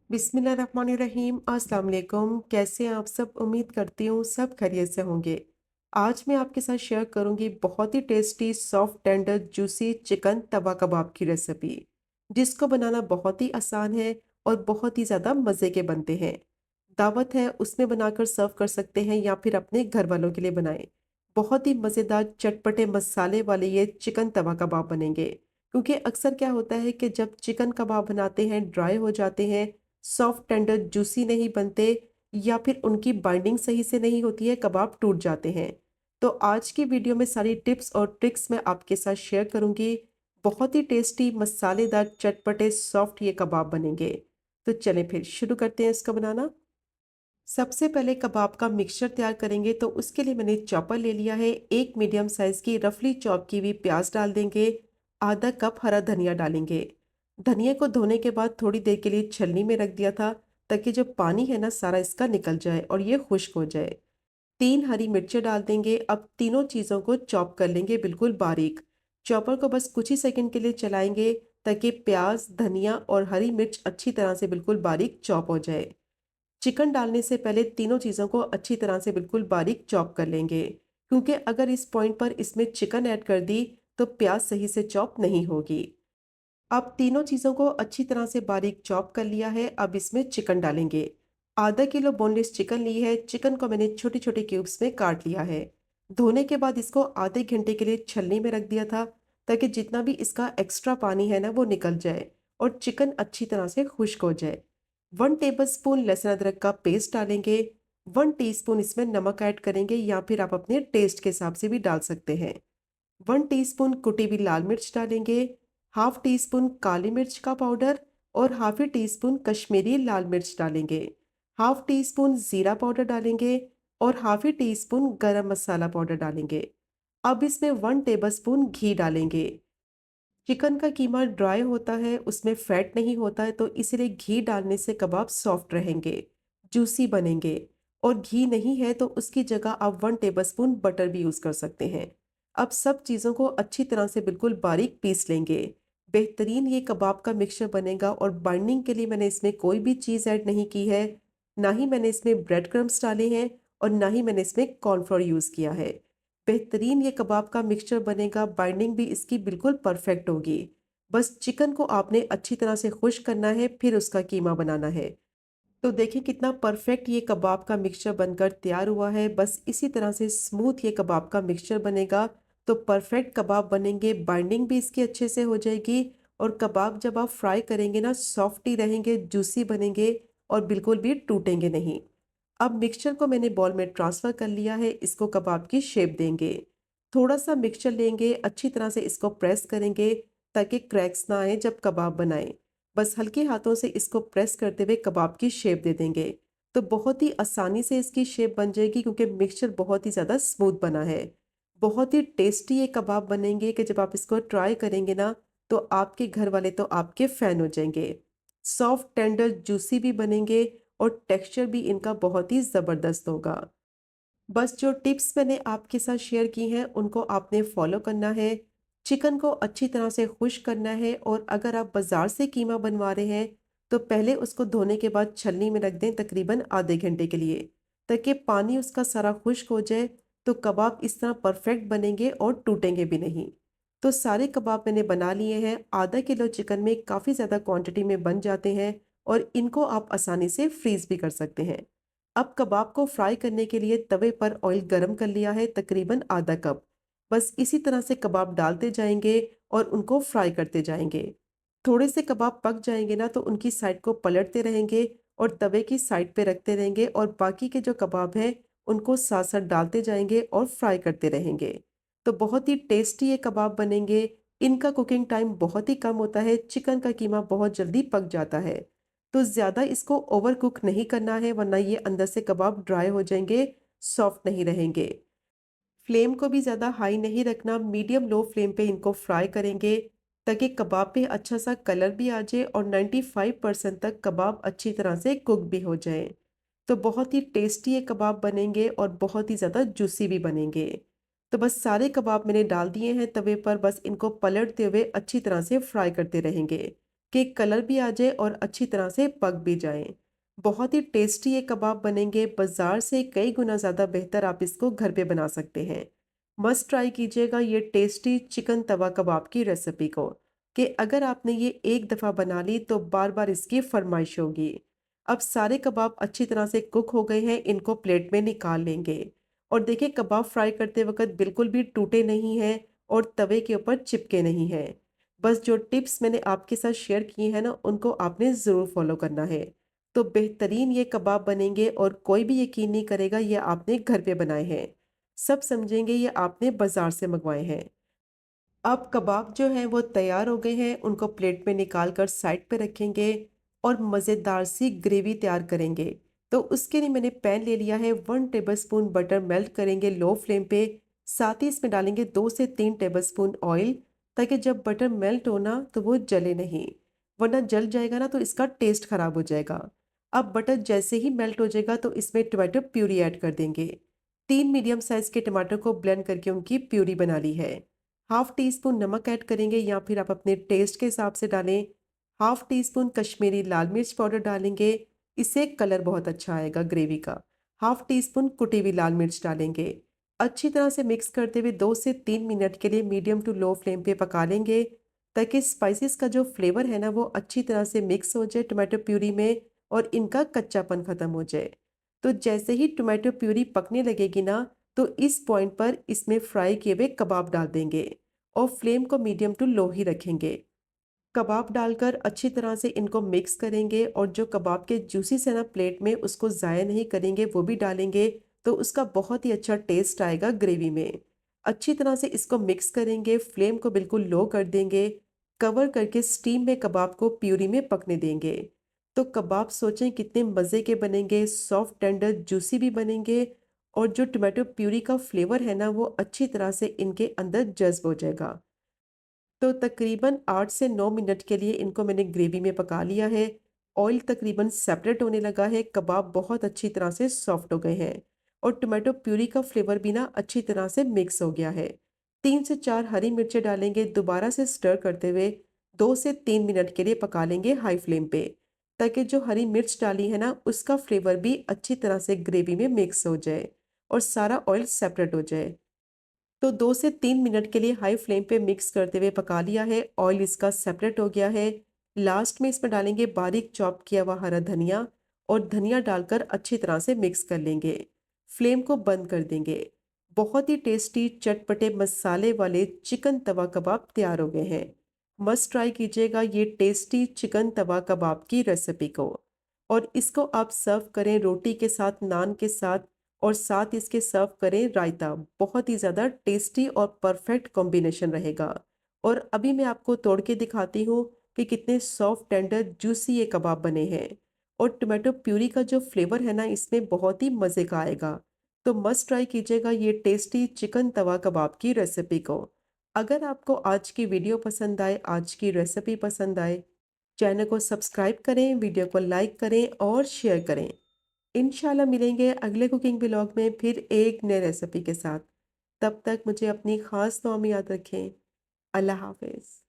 बिस्मिल्लाहिर्रहमानिर्रहीम। अस्सलाम वालेकुम। कैसे हैं आप सब? उम्मीद करती हूँ सब खैरियत से होंगे। आज मैं आपके साथ शेयर करूँगी बहुत ही tasty soft tender juicy chicken tawa kebab की रेसिपी, जिसको बनाना बहुत ही आसान है और बहुत ही ज़्यादा मज़े के बनते हैं। दावत है उसमें बनाकर सर्व कर सकते हैं या फिर अपने घर वालों के लिए बनाएं। बहुत ही मज़ेदार चटपटे मसाले वाले ये चिकन तवा कबाब बनेंगे, क्योंकि अक्सर क्या होता है कि जब चिकन कबाब बनाते हैं ड्राई हो जाते हैं, सॉफ्ट टेंडर जूसी नहीं बनते, या फिर उनकी बाइंडिंग सही से नहीं होती है, कबाब टूट जाते हैं। तो आज की वीडियो में सारी टिप्स और ट्रिक्स मैं आपके साथ शेयर करूंगी। बहुत ही टेस्टी मसालेदार चटपटे सॉफ्ट ये कबाब बनेंगे। तो चलें फिर शुरू करते हैं इसका बनाना। सबसे पहले कबाब का मिक्सचर तैयार करेंगे, तो उसके लिए मैंने चॉपर ले लिया है। एक मीडियम साइज की रफली चॉप की हुई प्याज डाल देंगे। आधा कप हरा धनिया डालेंगे। धनिया को धोने के बाद थोड़ी देर के लिए छलनी में रख दिया था, ताकि जो पानी है ना सारा इसका निकल जाए और ये खुश्क हो जाए। 3 हरी मिर्चें डाल देंगे। अब तीनों चीज़ों को चॉप कर लेंगे बिल्कुल बारीक। चॉपर को बस कुछ ही सेकंड के लिए चलाएंगे, ताकि प्याज धनिया और हरी मिर्च अच्छी तरह से बिल्कुल बारीक चॉप हो जाए। चिकन डालने से पहले तीनों चीज़ों को अच्छी तरह से बिल्कुल बारीक चॉप कर लेंगे, क्योंकि अगर इस पॉइंट पर इसमें चिकन ऐड कर दी तो प्याज सही से चॉप नहीं होगी। अब तीनों चीज़ों को अच्छी तरह से बारीक चॉप कर लिया है। अब इसमें चिकन डालेंगे। आधा किलो बोनलेस चिकन ली है। चिकन को मैंने छोटे छोटे क्यूब्स में काट लिया है। धोने के बाद इसको आधे घंटे के लिए छलनी में रख दिया था, ताकि जितना भी इसका एक्स्ट्रा पानी है ना वो निकल जाए और चिकन अच्छी तरह से खुश्क हो जाए। 1 टेबल स्पून लहसुन अदरक का पेस्ट डालेंगे। 1 टीस्पून इसमें नमक ऐड करेंगे, या फिर आप अपने टेस्ट के हिसाब से भी डाल सकते हैं। 1 टीस्पून कुटी हुई लाल मिर्च डालेंगे। हाफ टी स्पून काली मिर्च का पाउडर और हाफ ही टी स्पून कश्मीरी लाल मिर्च डालेंगे। हाफ टी स्पून जीरा पाउडर डालेंगे और हाफ ही टी स्पून गरम मसाला पाउडर डालेंगे। अब इसमें 1 टेबल स्पून घी डालेंगे। चिकन का कीमा ड्राई होता है, उसमें फैट नहीं होता है, तो इसलिए घी डालने से कबाब सॉफ्ट रहेंगे, जूसी बनेंगे। और घी नहीं है तो उसकी जगह आप 1 टेबल स्पून बटर भी यूज़ कर सकते हैं। अब सब चीज़ों को अच्छी तरह से बिल्कुल बारीक पीस लेंगे। बेहतरीन ये कबाब का मिक्सचर बनेगा, और बाइंडिंग के लिए मैंने इसमें कोई भी चीज़ ऐड नहीं की है। ना ही मैंने इसमें ब्रेड क्रम्स डाले हैं और ना ही मैंने इसमें कॉर्नफ्लोर यूज़ किया है। बेहतरीन ये कबाब का मिक्सचर बनेगा। बाइंडिंग भी इसकी बिल्कुल परफेक्ट होगी। बस चिकन को आपने अच्छी तरह से खुश्क करना है, फिर उसका कीमा बनाना है। तो देखिए कितना परफेक्ट ये कबाब का मिक्सचर बनकर तैयार हुआ है। बस इसी तरह से स्मूथ ये कबाब का मिक्सचर बनेगा तो परफेक्ट कबाब बनेंगे। बाइंडिंग भी इसकी अच्छे से हो जाएगी, और कबाब जब आप फ्राई करेंगे ना सॉफ्ट ही रहेंगे, जूसी बनेंगे और बिल्कुल भी टूटेंगे नहीं। अब मिक्सचर को मैंने बॉल में ट्रांसफ़र कर लिया है। इसको कबाब की शेप देंगे। थोड़ा सा मिक्सचर लेंगे, अच्छी तरह से इसको प्रेस करेंगे, ताकि क्रैक्स ना आए जब कबाब बनाएं। बस हल्के हाथों से इसको प्रेस करते हुए कबाब की शेप दे देंगे। तो बहुत ही आसानी से इसकी शेप बन जाएगी, क्योंकि मिक्सचर बहुत ही ज़्यादा स्मूथ बना है। बहुत ही टेस्टी ये कबाब बनेंगे कि जब आप इसको ट्राई करेंगे ना, तो आपके घर वाले तो आपके फ़ैन हो जाएंगे। सॉफ्ट टेंडर जूसी भी बनेंगे और टेक्सचर भी इनका बहुत ही ज़बरदस्त होगा। बस जो टिप्स मैंने आपके साथ शेयर की हैं उनको आपने फॉलो करना है। चिकन को अच्छी तरह से खुश्क करना है, और अगर आप बाज़ार से कीमा बनवा रहे हैं तो पहले उसको धोने के बाद छलनी में रख दें तकरीबन आधे घंटे के लिए, ताकि पानी उसका सारा खुश्क हो जाए। तो कबाब इस तरह परफेक्ट बनेंगे और टूटेंगे भी नहीं। तो सारे कबाब मैंने बना लिए हैं। आधा किलो चिकन में काफ़ी ज़्यादा क्वांटिटी में बन जाते हैं, और इनको आप आसानी से फ्रीज़ भी कर सकते हैं। अब कबाब को फ्राई करने के लिए तवे पर ऑयल गरम कर लिया है, तकरीबन आधा कप। बस इसी तरह से कबाब डालते जाएंगे और उनको फ्राई करते जाएंगे। थोड़े से कबाब पक जाएंगे ना, तो उनकी साइड को पलटते रहेंगे और तवे की साइड पे रखते रहेंगे, और बाकी के जो कबाब हैं उनको साथ साथ डालते जाएंगे और फ्राई करते रहेंगे। तो बहुत ही टेस्टी ये कबाब बनेंगे। इनका कुकिंग टाइम बहुत ही कम होता है। चिकन का कीमा बहुत जल्दी पक जाता है, तो ज़्यादा इसको ओवर कुक नहीं करना है, वरना ये अंदर से कबाब ड्राई हो जाएंगे, सॉफ्ट नहीं रहेंगे। फ्लेम को भी ज़्यादा हाई नहीं रखना, मीडियम लो फ्लेम पे इनको फ्राई करेंगे, ताकि कबाब पे अच्छा सा कलर भी आ जाए और 95% तक कबाब अच्छी तरह से कुक भी हो जाए। तो बहुत ही टेस्टी ये कबाब बनेंगे और बहुत ही ज़्यादा जूसी भी बनेंगे। तो बस सारे कबाब मैंने डाल दिए हैं तवे पर। बस इनको पलटते हुए अच्छी तरह से फ्राई करते रहेंगे। कि कलर भी आ जाए और अच्छी तरह से पक भी जाएँ। बहुत ही टेस्टी ये कबाब बनेंगे, बाज़ार से कई गुना ज़्यादा बेहतर आप इसको घर पे बना सकते हैं। मस्ट ट्राई कीजिएगा ये टेस्टी चिकन तवा कबाब की रेसिपी को, कि अगर आपने ये एक दफ़ा बना ली तो बार-बार इसकी फ़रमाइश होगी। अब सारे कबाब अच्छी तरह से कुक हो गए हैं, इनको प्लेट में निकाल लेंगे। और देखिए कबाब फ्राई करते वक़्त बिल्कुल भी टूटे नहीं हैं और तवे के ऊपर चिपके नहीं हैं। बस जो टिप्स मैंने आपके साथ शेयर किए हैं ना, उनको आपने ज़रूर फ़ॉलो करना है। तो बेहतरीन ये कबाब बनेंगे और कोई भी यकीन नहीं करेगा ये आपने घर पे बनाए हैं। सब समझेंगे ये आपने बाज़ार से मँगवाए हैं। अब कबाब जो हैं वो तैयार हो गए हैं, उनको प्लेट में निकाल कर साइड पे रखेंगे और मज़ेदार सी ग्रेवी तैयार करेंगे। तो उसके लिए मैंने पैन ले लिया है, 1 टेबलस्पून बटर मेल्ट करेंगे लो फ्लेम पे, साथ ही इसमें डालेंगे 2 से 3 टेबलस्पून ऑयल, ताकि जब बटर मेल्ट हो ना तो वो जले नहीं, वरना जल जाएगा ना तो इसका टेस्ट खराब हो जाएगा। अब बटर जैसे ही मेल्ट हो जाएगा तो इसमें टोमेटो प्यूरी ऐड कर देंगे। 3 मीडियम साइज़ के टमाटर को ब्लेंड करके उनकी प्यूरी बना ली है। हाफ टी स्पून नमक ऐड करेंगे या फिर आप अपने टेस्ट के हिसाब से डालें। हाफ टी स्पून कश्मीरी लाल मिर्च पाउडर डालेंगे, इससे कलर बहुत अच्छा आएगा ग्रेवी का। हाफ टी स्पून कुटी हुई लाल मिर्च डालेंगे। अच्छी तरह से मिक्स करते हुए 2 से 3 मिनट के लिए मीडियम टू लो फ्लेम पे पका लेंगे, ताकि स्पाइसेस का जो फ्लेवर है ना वो अच्छी तरह से मिक्स हो जाए टोमेटो प्यूरी में और इनका कच्चापन खत्म हो जाए। तो जैसे ही टोमेटो प्यूरी पकने लगेगी ना, तो इस पॉइंट पर इसमें फ्राई किए हुए कबाब डाल देंगे और फ्लेम को मीडियम टू लो ही रखेंगे। कबाब डालकर अच्छी तरह से इनको मिक्स करेंगे और जो कबाब के जूसीस है ना प्लेट में उसको ज़ाया नहीं करेंगे, वो भी डालेंगे, तो उसका बहुत ही अच्छा टेस्ट आएगा ग्रेवी में। अच्छी तरह से इसको मिक्स करेंगे, फ्लेम को बिल्कुल लो कर देंगे, कवर करके स्टीम में कबाब को प्यूरी में पकने देंगे। तो कबाब सोचें कितने मज़े के बनेंगे, सॉफ्ट टेंडर जूसी भी बनेंगे और जो टोमेटो प्यूरी का फ्लेवर है ना वो अच्छी तरह से इनके अंदर जज़्ब हो जाएगा। तो तकरीबन 8 से 9 मिनट के लिए इनको मैंने ग्रेवी में पका लिया है। ऑयल तकरीबन सेपरेट होने लगा है, कबाब बहुत अच्छी तरह से सॉफ्ट हो गए हैं और टोमेटो प्यूरी का फ्लेवर भी ना अच्छी तरह से मिक्स हो गया है। 3 से 4 हरी मिर्चें डालेंगे, दोबारा से स्टर करते हुए 2 से 3 मिनट के लिए पका लेंगे हाई फ्लेम पे, ताकि जो हरी मिर्च डाली है ना उसका फ्लेवर भी अच्छी तरह से ग्रेवी में मिक्स हो जाए और सारा ऑयल सेपरेट हो जाए। तो 2 से 3 मिनट के लिए हाई फ्लेम पे मिक्स करते हुए पका लिया है, ऑयल इसका सेपरेट हो गया है। लास्ट में इसमें डालेंगे बारीक चॉप किया हुआ हरा धनिया और धनिया डालकर अच्छी तरह से मिक्स कर लेंगे। फ्लेम को बंद कर देंगे। बहुत ही टेस्टी चटपटे मसाले वाले चिकन तवा कबाब तैयार हो गए हैं। मस्ट ट्राई कीजिएगा ये टेस्टी चिकन तवा कबाब की रेसिपी को। और इसको आप सर्व करें रोटी के साथ, नान के साथ और साथ इसके सर्व करें रायता। बहुत ही ज़्यादा टेस्टी और परफेक्ट कॉम्बिनेशन रहेगा। और अभी मैं आपको तोड़ के दिखाती हूँ कि कितने सॉफ्ट टेंडर जूसी ये कबाब बने हैं और टोमेटो प्यूरी का जो फ्लेवर है ना इसमें बहुत ही मज़े का आएगा। तो मस्ट ट्राई कीजिएगा ये टेस्टी चिकन तवा कबाब की रेसिपी को। अगर आपको आज की वीडियो पसंद आए, आज की रेसिपी पसंद आए, चैनल को सब्सक्राइब करें, वीडियो को लाइक करें और शेयर करें। इंशाल्लाह मिलेंगे अगले कुकिंग व्लॉग में फिर एक नए रेसिपी के साथ। तब तक मुझे अपनी ख़ास दुआ में याद रखें। अल्लाह हाफ़िज़।